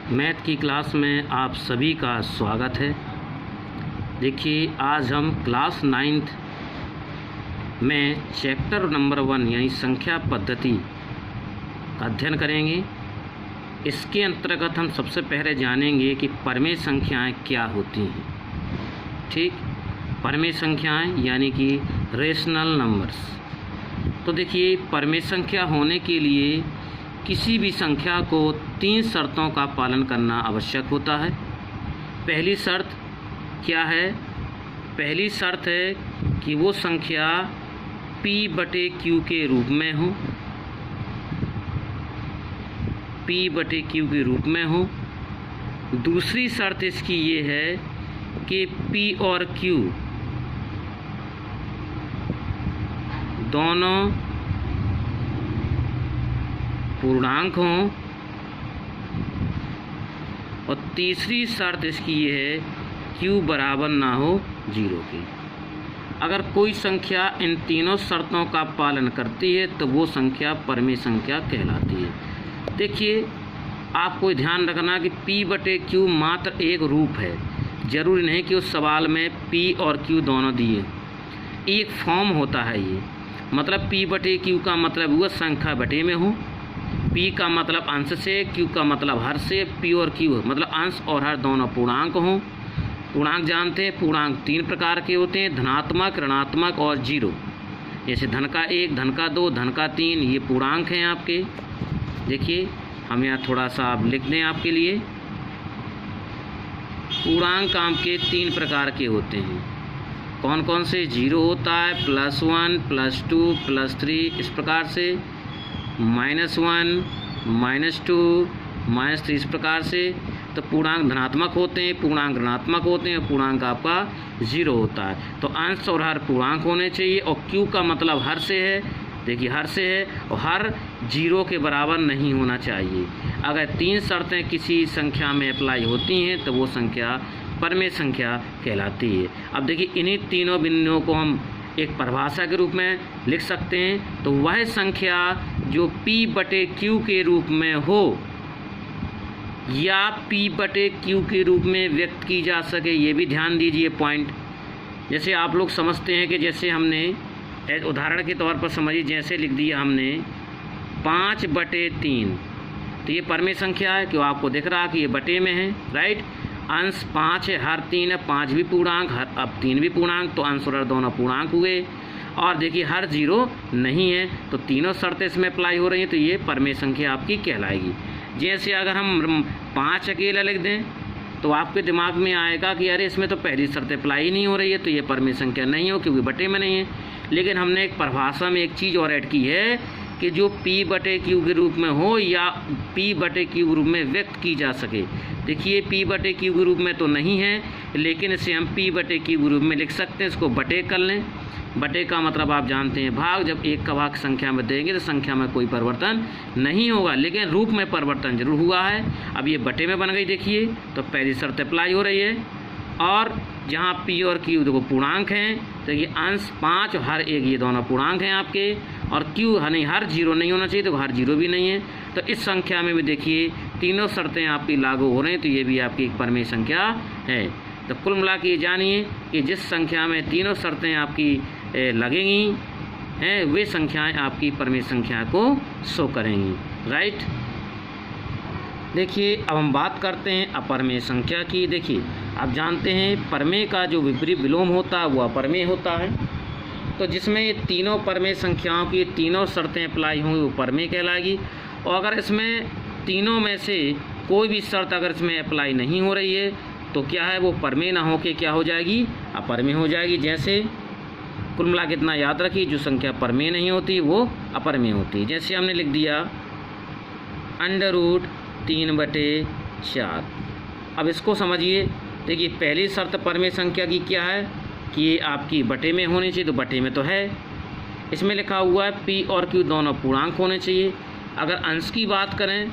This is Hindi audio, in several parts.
मैथ की क्लास में आप सभी का स्वागत है। देखिए, आज हम क्लास 9th में चैप्टर नंबर 1 यानी संख्या पद्धति का अध्ययन करेंगे। इसके अंतर्गत हम सबसे पहले जानेंगे कि परमेय संख्याएं क्या होती हैं। ठीक, परमेय संख्याएं यानी कि रेशनल नंबर्स। तो देखिए, परमेय संख्या होने के लिए किसी भी संख्या को 3 शर्तों का पालन करना आवश्यक होता है। पहली शर्त क्या है? पहली शर्त है कि वो संख्या P/Q के रूप में हो, P/Q के रूप में हो। दूसरी शर्त इसकी ये है कि P और Q दोनों पूर्णांक हों। और तीसरी शर्त इसकी ये है Q बराबर ना हो 0 के। अगर कोई संख्या इन तीनों शर्तों का पालन करती है तो वो संख्या परमेय संख्या कहलाती है। देखिए, आपको ध्यान रखना कि P/Q मात्र एक रूप है, ज़रूरी नहीं कि उस सवाल में P और Q दोनों दिए। एक फॉर्म होता है ये, मतलब P/Q का मतलब हुआ संख्या बटे में हो। P का मतलब अंश से, Q का मतलब हर से। P और Q मतलब अंश और हर दोनों पूर्णांक हों। पूर्णांक जानते हैं, पूर्णांक 3 प्रकार के होते हैं, धनात्मक, ऋणात्मक और 0। जैसे धन का 1, धन का 2, धन का 3, ये पूर्णांक हैं आपके। देखिए, हम यहाँ थोड़ा सा आप लिख दें आपके लिए। पूर्णांक आपके 3 प्रकार के होते हैं। कौन कौन से? 0 होता है, +1, +2, +3, इस प्रकार से। -1, -2, -3, इस प्रकार से। तो पूर्णांक धनात्मक होते हैं, पूर्णांक ऋणात्मक होते हैं, पूर्णांक आपका 0 होता है। तो अंश और हर पूर्णांक होने चाहिए। और Q का मतलब हर से है। देखिए, हर से है और हर 0 के बराबर नहीं होना चाहिए। अगर 3 शर्तें किसी संख्या में अप्लाई होती हैं तो वो संख्या परमेय संख्या कहलाती है। अब देखिए, इन्हीं तीनों बिंदुओं को हम एक परिभाषा के रूप में लिख सकते हैं। तो वह संख्या जो P/Q के रूप में हो या P/Q के रूप में व्यक्त की जा सके, ये भी ध्यान दीजिए पॉइंट। जैसे आप लोग समझते हैं कि जैसे हमने उदाहरण के तौर पर समझिए, जैसे लिख दिया हमने 5/3, तो ये परमेय संख्या है। क्यों? आपको दिख रहा कि ये बटे में है, राइट। अंश 5 है, हर 3 है, 5 भी पूर्णांक, हर अब 3 भी पूर्णांक, तो अंश और हर दोनों पूर्णांक हुए। और देखिए, हर 0 नहीं है, तो तीनों शर्तें इसमें अप्लाई हो रही हैं, तो ये परमेय संख्या आपकी कहलाएगी। जैसे अगर हम 5 अकेला लिख दें तो आपके दिमाग में आएगा कि अरे इसमें तो पहली शर्त अप्लाई ही नहीं हो रही है, तो ये परमेय संख्या नहीं हो क्योंकि बटे में नहीं है। लेकिन हमने एक परिभाषा में एक चीज़ और ऐड की है कि जो P/Q के रूप में हो या P/Q के रूप में व्यक्त की जा सके। देखिए, P/Q के रूप में तो नहीं है, लेकिन इसे हम P/Q के रूप में लिख सकते हैं। इसको बटे कर लें। बटे का मतलब आप जानते हैं भाग। जब एक का भाग संख्या में देंगे तो संख्या में कोई परिवर्तन नहीं होगा, लेकिन रूप में परिवर्तन जरूर हुआ है। अब ये बटे में बन गई। देखिए, तो पहली शर्त अप्लाई हो रही है। और जहाँ P और Q देखो पूर्णांक हैं, तो ये अंश 5 और हर 1 ये दोनों पूर्णांक हैं आपके। और Q नहीं, हर 0 नहीं होना चाहिए, तो हर 0 भी नहीं है। तो इस संख्या में भी देखिए तीनों शर्तें आपकी लागू हो रही हैं, तो ये भी आपकी एक परमेय संख्या है। तो कुल मिला के ये जानिए कि जिस संख्या में तीनों शर्तें आपकी लगेंगी हैं, वे संख्याएं आपकी परमेय संख्या को शो करेंगी, राइट। देखिए, अब हम बात करते हैं अपरमेय संख्या की। देखिए, आप जानते हैं परमेय का जो विपरीत विलोम होता है वो अपरमेय होता है। तो जिसमें ये तीनों परमेय संख्याओं की तीनों शर्तें अप्लाई होंगी वो परमेय कहलाएगी। और अगर इसमें तीनों में से कोई भी शर्त अगर इसमें अप्लाई नहीं हो रही है तो क्या है, वो परमेय ना हो के क्या हो जाएगी, अपरमेय हो जाएगी। जैसे कुल मिला के इतना याद रखिए, जो संख्या परमेय नहीं होती वो अपरमेय होती है। जैसे हमने लिख दिया √3/4। अब इसको समझिए। देखिए, पहली शर्त परमेय संख्या की क्या है कि ये आपकी बटे में होनी चाहिए, तो बटे में तो है। इसमें लिखा हुआ है P और Q दोनों पूर्णांक होने चाहिए। अगर अंश की बात करें,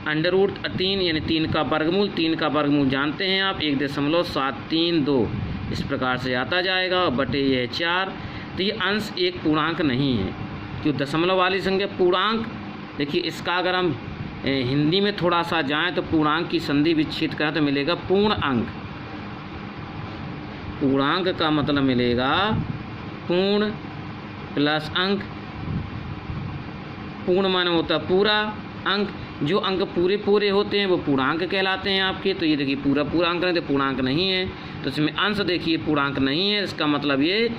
√3 यानी 3 का वर्गमूल, 3 का वर्गमूल जानते हैं आप 1.732 इस प्रकार से आता जाएगा। बटे ये 4, तो ये अंश एक पूर्णांक नहीं है, क्यों दशमलव वाली संख्या पूर्णांक। देखिए, इसका अगर हम हिंदी में थोड़ा सा जाएं तो पूर्णांक की संधि विच्छेद करें तो मिलेगा पूर्ण अंक। पूर्णांक का मतलब मिलेगा पूर्ण प्लस अंक। पूर्ण माने होता पूरा अंक, जो अंक पूरे पूरे होते हैं वो पूर्णांक कहलाते हैं आपके। तो ये देखिए पूरा पूरा अंक नहीं तो पूर्णांक नहीं है, तो इसमें अंश देखिए पूर्णांक नहीं है, इसका मतलब ये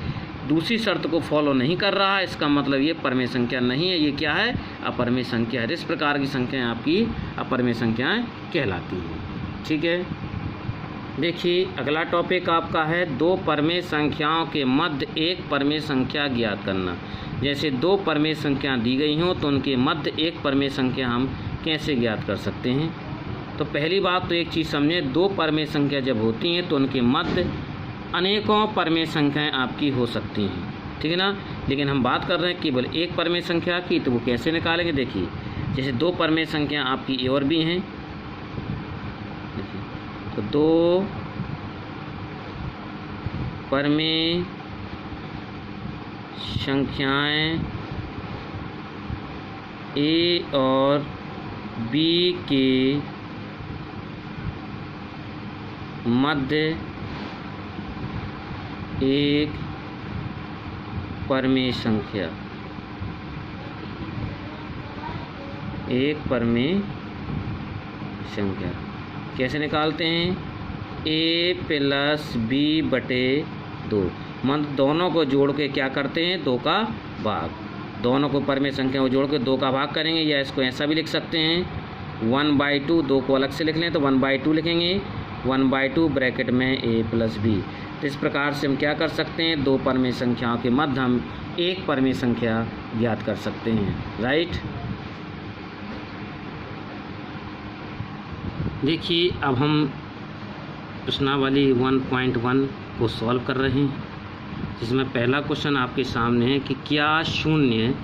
दूसरी शर्त को फॉलो नहीं कर रहा है, इसका मतलब ये परमेय संख्या नहीं है, ये क्या है, अपरमेय संख्या है। इस प्रकार की संख्याएं आपकी अपरमेय संख्याएं कहलाती हैं। ठीक है, देखिए अगला टॉपिक आपका है दो परमेय संख्याओं के मध्य एक परमेय संख्या ज्ञात करना। जैसे दो परमेय संख्या दी गई हों तो उनके मध्य एक परमेय संख्या हम कैसे ज्ञात कर सकते हैं। तो पहली बात तो एक चीज़ समझें, दो परमेय संख्या जब होती हैं तो उनके मध्य अनेकों परमेय संख्याएं आपकी हो सकती हैं, ठीक है ना। लेकिन हम बात कर रहे हैं केवल एक परमेय संख्या की, तो वो कैसे निकालेंगे। देखिए जैसे दो परमेय संख्या आपकी ए और बी हैं, तो दो परमेय संख्याएं ए और बी के मध्य एक परमेय संख्या, एक परमेय संख्या कैसे निकालते हैं, ए प्लस बी बटे दो। मतलब दोनों को जोड़ के क्या करते हैं, दो का भाग। दोनों को परमेय संख्या को जोड़ के दो का भाग करेंगे, या इसको ऐसा भी लिख सकते हैं 1/2, दो को अलग से लिख लें तो 1/2 लिखेंगे, 1/2 ब्रैकेट में ए प्लस बी। तो इस प्रकार से हम क्या कर सकते हैं, दो परमेय संख्याओं के मध्य हम एक परमेय संख्या ज्ञात कर सकते हैं, राइट। देखिए अब हम प्रश्नावली 1.1 को सॉल्व कर रहे हैं, जिसमें पहला क्वेश्चन आपके सामने है कि क्या शून्य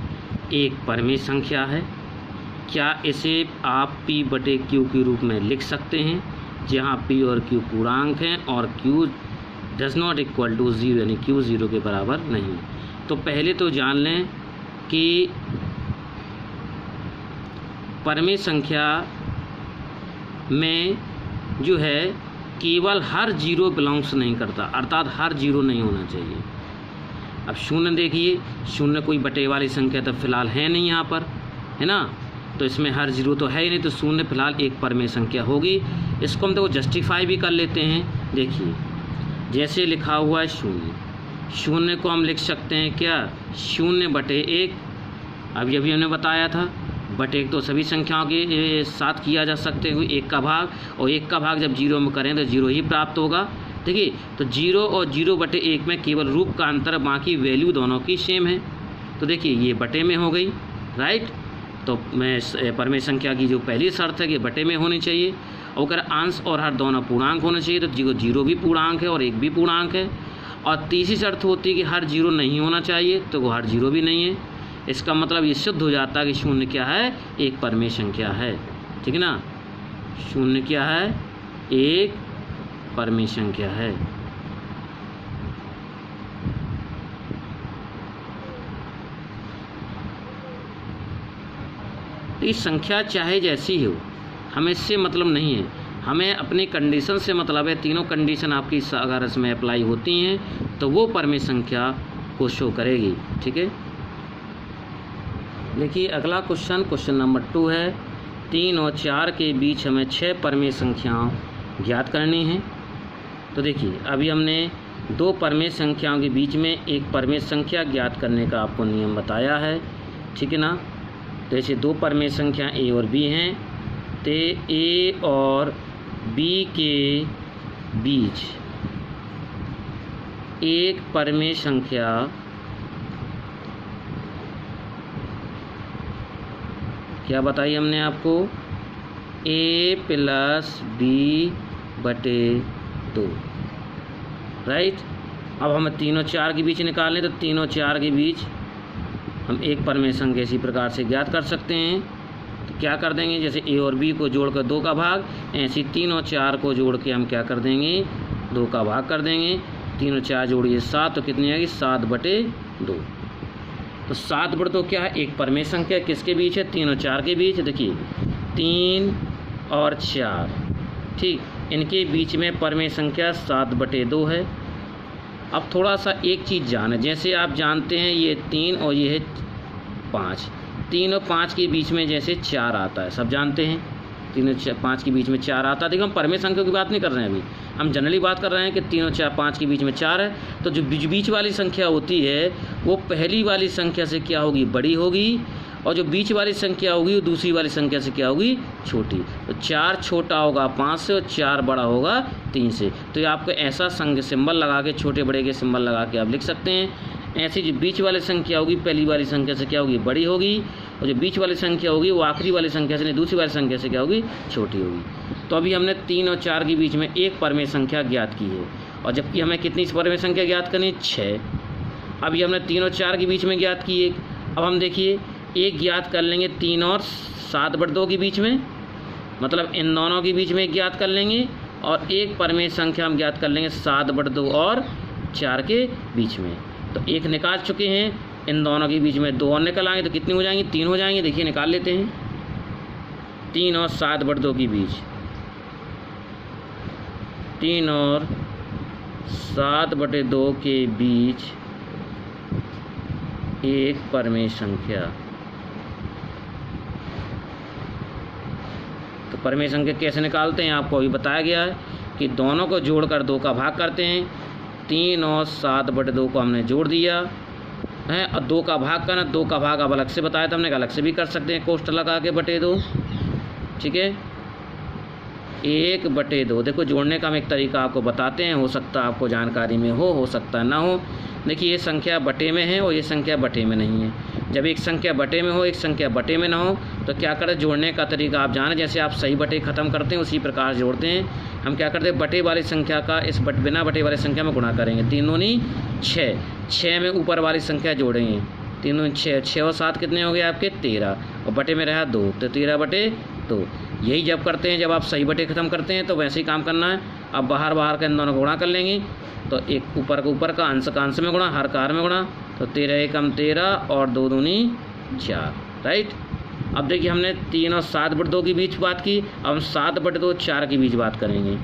एक परमेय संख्या है। क्या इसे आप p बटे q के रूप में लिख सकते हैं, जहाँ p और q पूर्णांक हैं और q does not equal to 0, यानी q 0 के बराबर नहीं। तो पहले तो जान लें कि परमेय संख्या में जो है केवल हर जीरो बिलोंग्स नहीं करता, अर्थात हर जीरो नहीं होना चाहिए। अब शून्य देखिए, शून्य कोई बटे वाली संख्या तो फिलहाल है नहीं यहाँ पर, है ना, तो इसमें हर जीरो तो है ही नहीं, तो शून्य फिलहाल एक परमेय संख्या होगी। इसको हम तो जस्टिफाई भी कर लेते हैं। देखिए जैसे लिखा हुआ है शून्य, शून्य को हम लिख सकते हैं क्या, 0/1। अभी हमने बताया था बटे एक तो सभी संख्याओं के साथ किया जा सकते हुए एक का भाग, और एक का भाग जब 0 में करें तो 0 ही प्राप्त होगा। देखिए तो 0 और 0/1 में केवल रूप का अंतर, बाकी वैल्यू दोनों की सेम है। तो देखिए ये बटे में हो गई, राइट। तो मैं परमेय संख्या की जो पहली शर्त है कि बटे में होनी चाहिए, और अगर अंश और हर दोनों पूर्णांक होने चाहिए, तो 0 भी पूर्णांक है और 1 भी पूर्णांक है। और तीसरी शर्त होती है कि हर 0 नहीं होना चाहिए, तो वो हर 0 भी नहीं है। इसका मतलब ये सिद्ध हो जाता है कि शून्य क्या है, एक परमेय संख्या है, ठीक है ना। शून्य क्या है, एक परमेय संख्या है। तो इस संख्या चाहे जैसी हो, हमें इससे मतलब नहीं है, हमें अपनी कंडीशन से मतलब है। तीनों कंडीशन आपकी अगर इसमें अप्लाई होती हैं तो वो परमेय संख्या को शो करेगी, ठीक है। देखिए अगला क्वेश्चन नंबर 2 है, 3 और 4 के बीच हमें 6 परमेय संख्याओं ज्ञात करनी है। तो देखिए अभी हमने दो परमेय संख्याओं के बीच में एक परमेय संख्या ज्ञात करने का आपको नियम बताया है, ठीक है ना। तो ऐसे दो परमेय संख्या ए और बी हैं, तो ए और बी के बीच एक परमेय संख्या क्या बताई हमने आपको, a प्लस बी बटे 2, राइट। अब हम 3 और 4 के बीच निकालें, तो 3 और 4 के बीच हम एक परमेय संख्या इसी प्रकार से ज्ञात कर सकते हैं। तो क्या कर देंगे, जैसे a और b को जोड़कर 2 का भाग, ऐसे 3 और 4 को जोड़ के हम क्या कर देंगे, 2 का भाग कर देंगे। 3 और 4 जोड़िए 7, तो कितनी आएगी, 7/2। तो 7/2 क्या है, एक परमेय संख्या किसके बीच है, 3 और 4 के बीच। देखिए 3 और 4, ठीक, इनके बीच में परमेय संख्या 7/2 है। अब थोड़ा सा एक चीज़ जाने, जैसे आप जानते हैं ये 3 और ये है 5, 3 और 5 के बीच में जैसे 4 आता है, सब जानते हैं 3 और 5 के बीच में 4 आता है। देखो हम परमेय संख्या की बात नहीं कर रहे हैं, अभी हम जनरली बात कर रहे हैं कि 3 और 5 के बीच में 4 है। तो जो बीच वाली संख्या होती है वो पहली वाली संख्या से क्या होगी, बड़ी होगी, और जो बीच वाली संख्या होगी वो दूसरी वाली संख्या से क्या होगी, छोटी। तो 4 छोटा होगा 5 से और 4 बड़ा होगा 3 से। तो ये आपको ऐसा सिंबल लगा के, छोटे बड़े के सिंबल लगा के आप लिख सकते हैं। ऐसी जो बीच वाली संख्या होगी पहली वाली संख्या से क्या होगी, बड़ी होगी, और जो बीच वाली संख्या होगी वो आखिरी वाली संख्या से नहीं, दूसरी वाली संख्या से क्या होगी, छोटी होगी। तो अभी हमने 3 और 4 के बीच में एक परमेय संख्या ज्ञात की है, और जबकि हमें कितनी परमेय संख्या ज्ञात करनी, 6। अभी हमने 3 और 4 के बीच में ज्ञात की एक। अब हम देखिए एक ज्ञात कर लेंगे 3 और 7/2 के बीच में, मतलब इन दोनों के बीच में एक ज्ञात कर लेंगे, और एक परमेय संख्या हम ज्ञात कर लेंगे 7/2 और 4 के बीच में। तो एक निकाल चुके हैं, इन दोनों के बीच में 2 और निकल आएंगे तो कितनी हो जाएंगी, 3 हो जाएंगे। देखिए निकाल लेते हैं, 3 और 7/2 के बीच, 3 और 7/2 के बीच एक परमेय संख्या। तो परमेय संख्या कैसे निकालते हैं आपको अभी बताया गया है कि दोनों को जोड़कर 2 का भाग करते हैं। 3 और 7/2 को हमने जोड़ दिया है, और 2 का भाग करना, 2 का भाग अब अलग से बताया था हमने, अलग से भी कर सकते हैं, कोष्ठक लगा के /2, ठीक है, 1/2। देखो जोड़ने का हम एक तरीका आपको बताते हैं, हो सकता है आपको जानकारी में हो सकता है ना हो। देखिए ये संख्या बटे में है और ये संख्या बटे में नहीं है। जब एक संख्या बटे में हो, एक संख्या बटे में ना हो, तो क्या करें, जोड़ने का तरीका आप जानें। जैसे आप सही बटे ख़त्म करते हैं उसी प्रकार जोड़ते हैं। हम क्या करते हैं, बटे वाली संख्या का इस बिना बटे वाली संख्या में गुणा करेंगे। 3 दूनी 6, 6 में ऊपर वाली संख्या जोड़ेंगे, 3 दूनी 6, 6 और 7 कितने हो गए आपके 13, और बटे में रहा 2, तो 13/2। यही जब करते हैं, जब आप सही बटे ख़त्म करते हैं तो वैसे ही काम करना है। अब बाहर का इन दोनों को गुणा कर लेंगे, तो एक ऊपर का अंश में गुणा, हर का हर में गुणा, तो 13 एकम 13 और 2 दूनी 4, राइट। अब देखिए हमने 3 और 7/2 के बीच बात की, अब हम 7/2 4 के बीच बात करेंगे।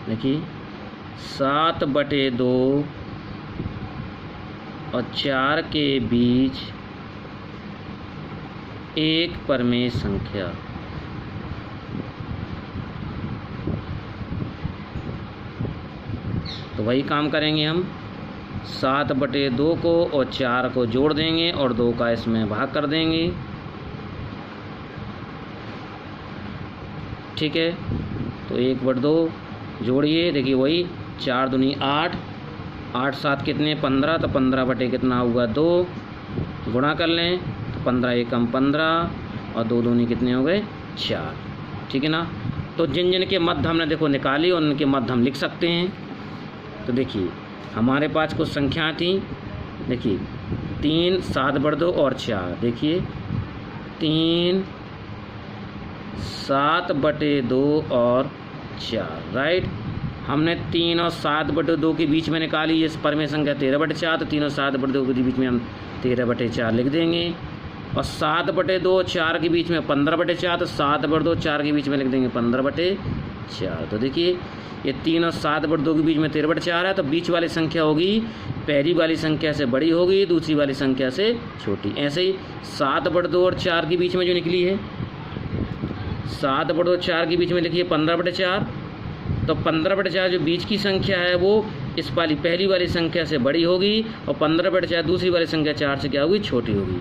देखिए 7/2 और 4 के बीच एक परमेय संख्या। तो वही काम करेंगे हम, 7/2 को और 4 को जोड़ देंगे और 2 का इसमें भाग कर देंगे, ठीक है। तो 1/2 जोड़िए, देखिए वही 4 दूनी 8, 8 7 कितने 15, तो 15 बटे कितना होगा 2, गुणा कर लें तो 15 एकम 15 और 2 दूनी कितने हो गए 4, ठीक है ना। तो जिन जिन के मध्य हमने देखो निकाली और उनके मध्य हम लिख सकते हैं। तो देखिए हमारे पास कुछ संख्याएँ थी, देखिए 3 7/2 और 4, देखिए 3 7/2 और 4, राइट। हमने 3 और 7/2 के बीच में निकाली इस परमेय संख्या 13/4, तो 3 और 7/2 के बीच में हम 13/4 लिख देंगे, और 7/2 और 4 के बीच में 15/4, तो 7/2 4 के बीच में लिख देंगे 15/4। तो देखिए ये 3 और 7/2 के बीच में 13/4 है, तो बीच वाली संख्या होगी पहली वाली संख्या से बड़ी होगी, दूसरी वाली संख्या से छोटी। ऐसे ही 7/2 और 4 के बीच में जो निकली है, 7/2 4 के बीच में लिखिए 15/4, तो 15/4 जो बीच की संख्या है वो इस वाली पहली वाली संख्या से बड़ी होगी, और 15/4 दूसरी वाली संख्या 4 से क्या होगी, छोटी होगी।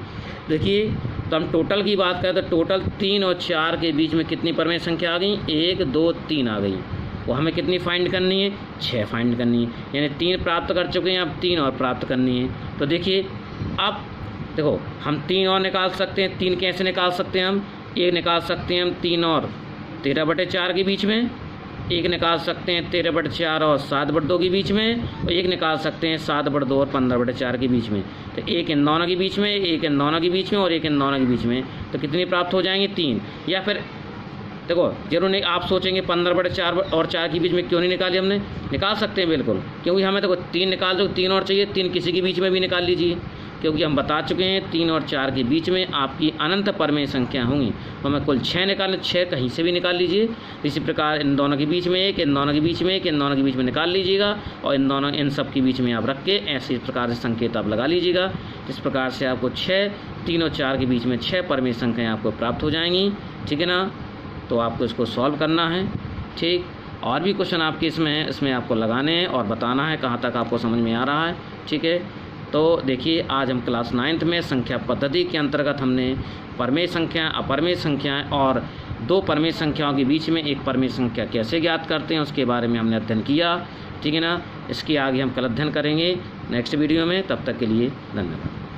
देखिए तो हम टोटल की बात करें तो टोटल 3 और 4 के बीच में कितनी परमेय संख्या आ गई, 1 2 3 आ गई। वो हमें कितनी फाइंड करनी है, 6 फाइंड करनी है, यानी 3 प्राप्त कर चुके हैं, अब 3 और प्राप्त करनी है। तो देखिए अब देखो हम 3 और निकाल सकते हैं। 3 कैसे निकाल सकते हैं हम, एक निकाल सकते हैं हम 3 और 13/4 के बीच में, एक निकाल सकते हैं 13/4 और 7/2 के बीच में, और एक निकाल सकते हैं 7/2 और 15/4 के बीच में। तो एक इन दोनों के बीच में, एक इन दोनों के बीच में और एक इन दोनों के बीच में, तो कितनी प्राप्त हो जाएंगी 3। या फिर देखो जरूर नहीं, आप सोचेंगे 15/4 और 4 के बीच में क्यों नहीं निकाली, हमने निकाल सकते हैं बिल्कुल, क्योंकि हमें देखो 3 निकाल दो, 3 और चाहिए, 3 किसी के बीच में भी निकाल लीजिए, क्योंकि हम बता चुके हैं 3 और 4 के बीच में आपकी अनंत परमेय संख्या होंगी। तो हमें कुल 6 निकालने, 6 कहीं से भी निकाल लीजिए। इसी प्रकार इन दोनों के बीच में एक, इन दोनों के बीच में एक, इन दोनों के बीच में निकाल लीजिएगा और इन सब के बीच में आप रख के ऐसे प्रकार से संकेत आप लगा लीजिएगा। इस प्रकार से आपको 6, 3 और 4 के बीच में 6 परमेय संख्याएँ आपको प्राप्त हो जाएंगी। ठीक है ना। तो आपको इसको सॉल्व करना है। ठीक, और भी क्वेश्चन आपके इसमें आपको लगाने हैं और बताना है कहाँ तक आपको समझ में आ रहा है। ठीक है। तो देखिए, आज हम क्लास 9th में संख्या पद्धति के अंतर्गत हमने परमेय संख्या, अपरमेय संख्याएँ और 2 परमेय संख्याओं के बीच में एक परमेय संख्या कैसे ज्ञात करते हैं उसके बारे में हमने अध्ययन किया। ठीक है ना। इसके आगे हम कल अध्ययन करेंगे नेक्स्ट वीडियो में। तब तक के लिए धन्यवाद।